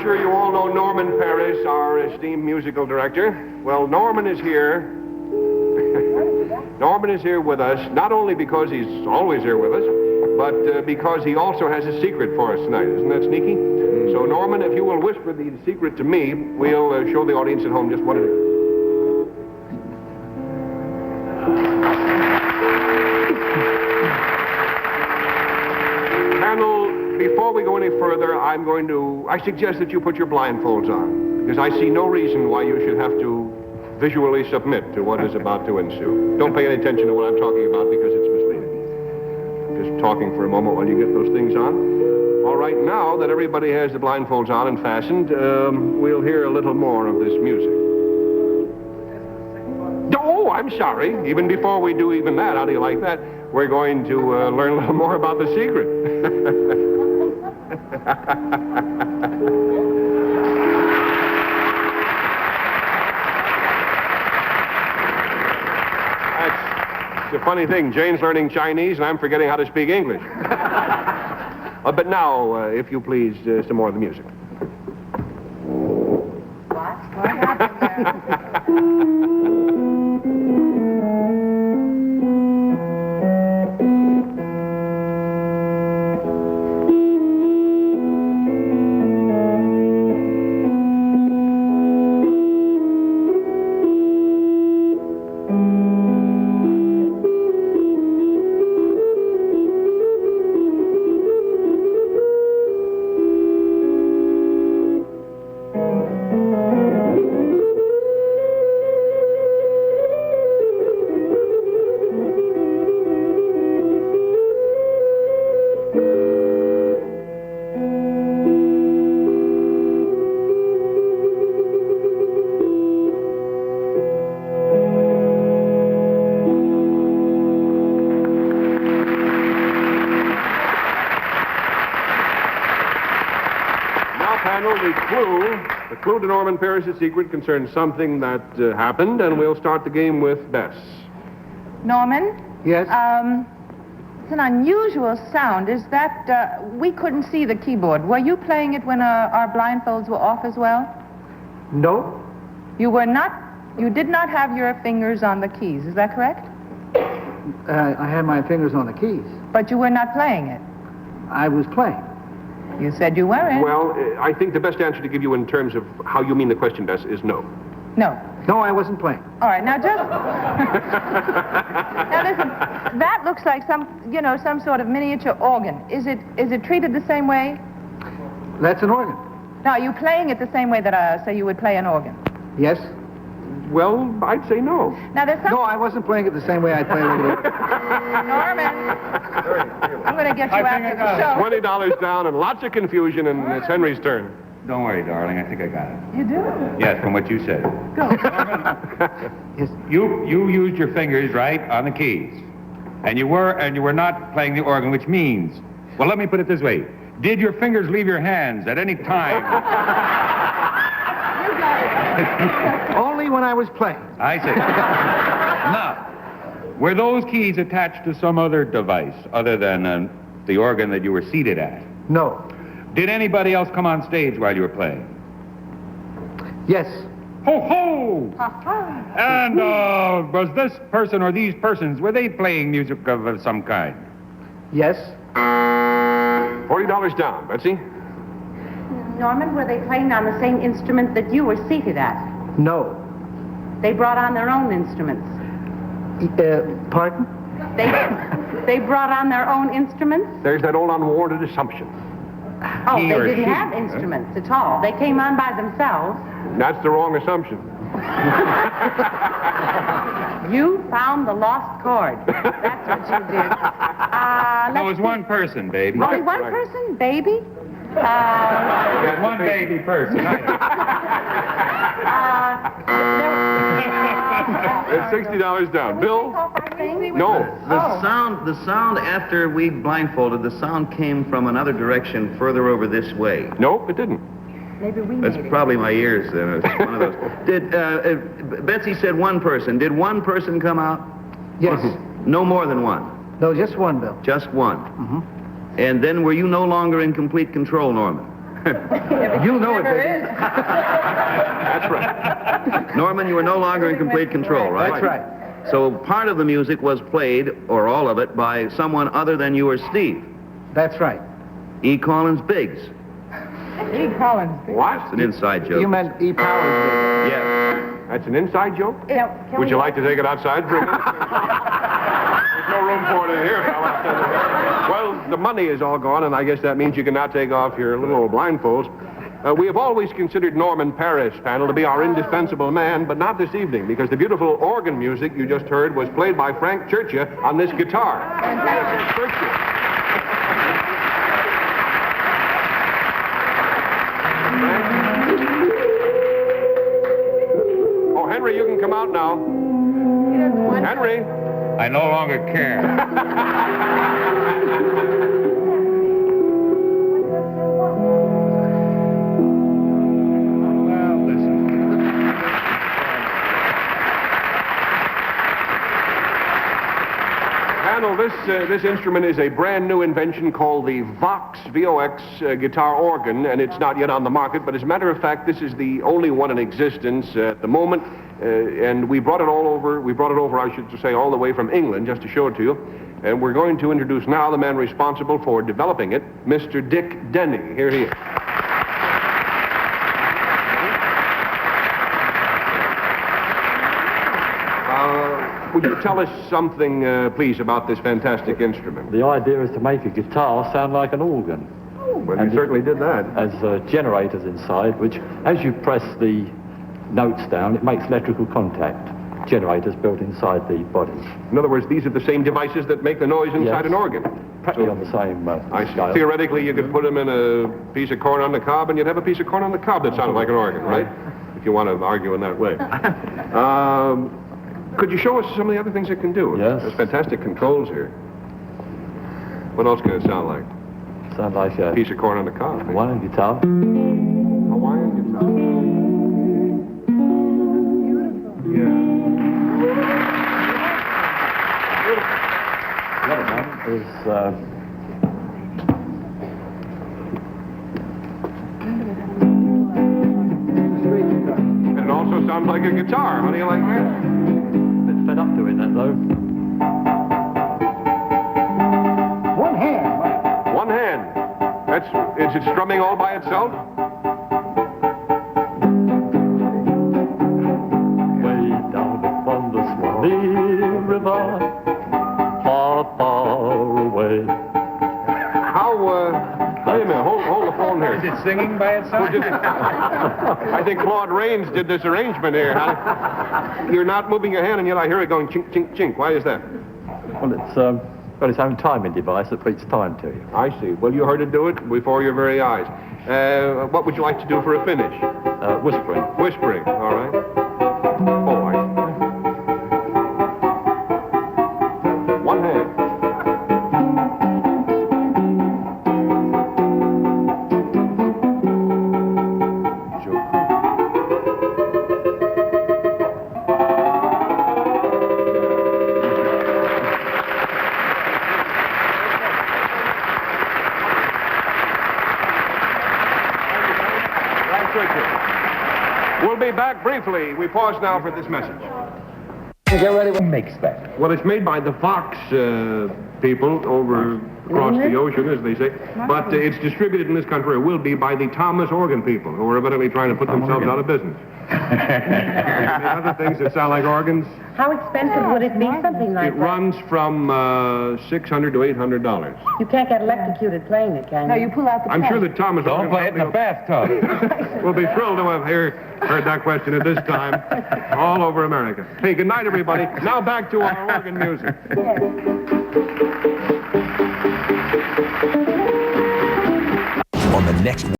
sure you all know Norman Paris, our esteemed musical director. Well, Norman is here. Norman is here with us, not only because he's always here with us, but because he also has a secret for us tonight. Isn't that sneaky? So, Norman, if you will whisper the secret to me, we'll show the audience at home just what it is. Panel, before we go any further, I suggest that you put your blindfolds on, because I see no reason why you should have to visually submit to what is about to ensue. Don't pay any attention to what I'm talking about, because it's misleading. Just talking for a moment while you get those things on. All right, now that everybody has the blindfolds on and fastened, we'll hear a little more of this music. Oh, I'm sorry. Even before we do even that, how do you like that? We're going to learn a little more about the secret. That's the funny thing. Jane's learning Chinese, and I'm forgetting how to speak English. But now, if you please, some more of the music. What happened there? The clue to Norman Paris' secret concerns something that happened, and we'll start the game with Bess. Norman? Yes? It's an unusual sound. Is that, we couldn't see the keyboard. Were you playing it when our blindfolds were off as well? No. You did not have your fingers on the keys, is that correct? I had my fingers on the keys. But you were not playing it. I was playing. You said you weren't. Well, I think the best answer to give you in terms of how you mean the question, Bess, is no. No. No, I wasn't playing. All right, now just... Now listen, that looks like some sort of miniature organ. Is it treated the same way? That's an organ. Now, are you playing it the same way that say you would play an organ? Yes? Well, I'd say no. Now, there's some... No, I wasn't playing it the same way I play an organ. Norman, I'm going to get you after the show. $20 down and lots of confusion, and it's Henry's turn. Don't worry, darling. I think I got it. You do? Yes, from what you said. Go. Yes. You used your fingers, right, on the keys. And you were not playing the organ, which means, well, let me put it this way. Did your fingers leave your hands at any time? You got it. Only when I was playing. I see. Now, were those keys attached to some other device other than the organ that you were seated at? No. Did anybody else come on stage while you were playing? Yes. Ho, ho! And was this person or these persons, were they playing music of some kind? Yes. $40 down. Betsy? Norman, were they playing on the same instrument that you were seated at? No. They brought on their own instruments. Pardon? They brought on their own instruments? There's that old unwarranted assumption. Oh, He they or didn't she. have instruments at all. They came on by themselves. That's the wrong assumption. You found the lost chord. That's what you did. That was one person, baby. Only one person, baby? One baby person. It's $60 down. Bill? No. The sound after we blindfolded, the sound came from another direction further over this way. Nope, it didn't. Maybe we That's made it. probably my ears then. It's one of those. Betsy said one person. Did one person come out? Yes. No more than one. No, just one, Bill. Just one. And then were you no longer in complete control, Norman? You'll know it, Never baby. is. That's right. Norman, you were no longer in complete control, right? That's right. So part of the music was played, or all of it, by someone other than you or Steve. That's right. E. Collins Biggs. E. Collins. What? It's an inside joke. You meant E. Powers. Yes. That's an inside joke? Yeah, Would you like to take it outside for a minute? There's no room for it in here, fella. Well, the money is all gone, and I guess that means you can now take off your little old blindfolds. We have always considered Norman Paris, panel, to be our indispensable man, but not this evening, because the beautiful organ music you just heard was played by Frank Churcha on this guitar. Churcha. Oh, Henry, you can come out now. Henry. I no longer care. Well, listen. Panel, this instrument is a brand new invention called the VOX VOX guitar organ, and it's not yet on the market, but as a matter of fact, this is the only one in existence at the moment, and we brought it over, I should say, all the way from England just to show it to you, and we're going to introduce now the man responsible for developing it, Mr. Dick Denney. Here he is. Would you tell us something, please, about this fantastic instrument? The idea is to make a guitar sound like an organ. Well, you certainly did that. Has generators inside, which, as you press the notes down, it makes electrical contact. Generators built inside the body. In other words, these are the same devices that make the noise inside Yes. an organ. Practically on the same I see. scale. Theoretically, you could put them in a piece of corn on the cob, and you'd have a piece of corn on the cob that sounded like an organ, right? If you want to argue in that way. Could you show us some of the other things it can do? Yes. There's fantastic controls here. What else can it sound like? Sound like a Piece of corn on the cob. eh? Hawaiian guitar. Hawaiian guitar. The other one is And it also sounds like a guitar. How do you like that? a bit fed up doing that, though. One hand. One hand. Is it strumming all by itself? Way down upon the Swanee River, far, far away. How, wait a minute, hold the phone here. Is it singing by itself? I think Claude Rains did this arrangement here. Huh? You're not moving your hand, and yet I hear it going chink, chink, chink. Why is that? Well, it's got its own timing device that beats time to you. I see. Well, you heard it do it before your very eyes. What would you like to do for a finish? Whispering. Whispering, all right. Oh, I see. One hand. We'll be back briefly. We pause now for this message. Get ready. What makes that? Well, it's made by the Vox people over across the ocean, as they say. But it's distributed in this country, or will be, by the Thomas organ people, who are evidently trying to put themselves out of business. The other things that sound like organs, How expensive would it be? Something like it that. runs from $600 to $800. You can't get electrocuted playing it, can you? No, you pull out the I'm pen. sure that Thomas Don't organ play it in the company bathtub. will be thrilled to have heard that question at this time all over America. Hey, good night, everybody. Now back to our organ music. On the next